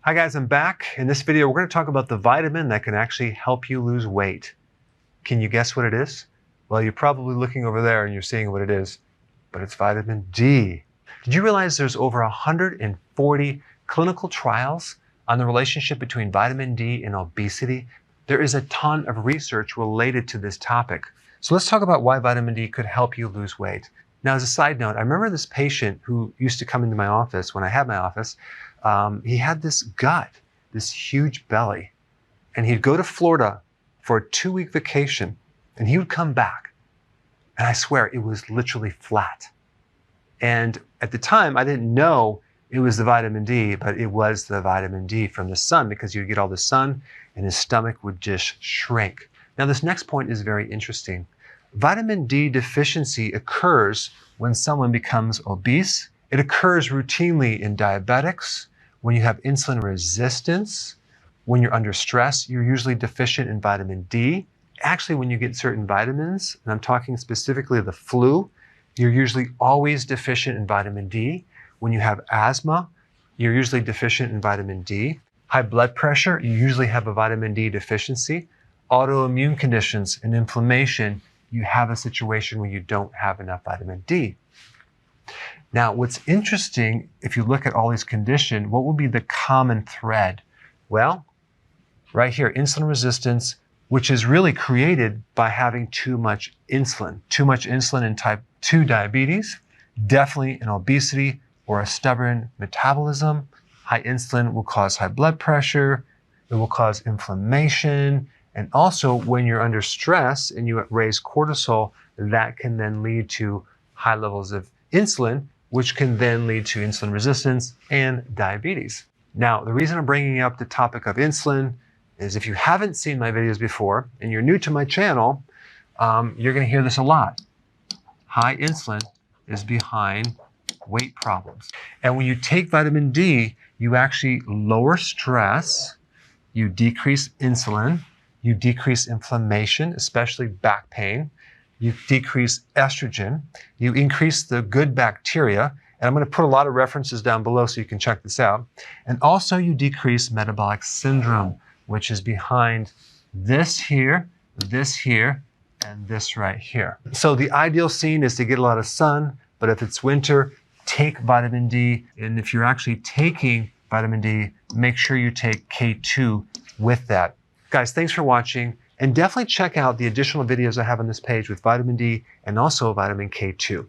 Hi guys, I'm back. In this video, we're going to talk about the vitamin that can actually help you lose weight. Can you guess what it is? Well, you're probably looking over there and you're seeing what it is, but it's vitamin D. Did you realize there's over 140 clinical trials on the relationship between vitamin D and obesity? There is a ton of research related to this topic. So let's talk about why vitamin D could help you lose weight. Now, as a side note, I remember this patient who used to come into my office when I had my office. He had this gut, this huge belly, and he'd go to Florida for a 2-week vacation, and he would come back, and I swear it was literally flat. And at the time, I didn't know it was the vitamin D, but it was the vitamin D from the sun, because you would get all the sun, and his stomach would just shrink. Now, this next point is very interesting. Vitamin D deficiency occurs when someone becomes obese. It occurs routinely in diabetics, when you have insulin resistance, when you're under stress, you're usually deficient in vitamin D. Actually, when you get certain vitamins, and I'm talking specifically the flu, you're usually always deficient in vitamin D. When you have asthma, you're usually deficient in vitamin D. High blood pressure, you usually have a vitamin D deficiency. Autoimmune conditions and inflammation, you have a situation where you don't have enough vitamin D. Now, what's interesting, if you look at all these conditions, what would be the common thread? Well, right here, insulin resistance, which is really created by having too much insulin. Too much insulin in type 2 diabetes, definitely in obesity or a stubborn metabolism. High insulin will cause high blood pressure, it will cause inflammation, and also when you're under stress and you raise cortisol, that can then lead to high levels of insulin, which can then lead to insulin resistance and diabetes. Now, the reason I'm bringing up the topic of insulin is if you haven't seen my videos before and you're new to my channel, you're going to hear this a lot. High insulin is behind weight problems. And when you take vitamin D, you actually lower stress, you decrease insulin, you decrease inflammation, especially back pain, you decrease estrogen, you increase the good bacteria, and I'm going to put a lot of references down below so you can check this out. And also you decrease metabolic syndrome, which is behind this here, and this right here. So the ideal scene is to get a lot of sun, but if it's winter, take vitamin D. And if you're actually taking vitamin D, make sure you take K2 with that. Guys, thanks for watching. And definitely check out the additional videos I have on this page with vitamin D and also vitamin K2.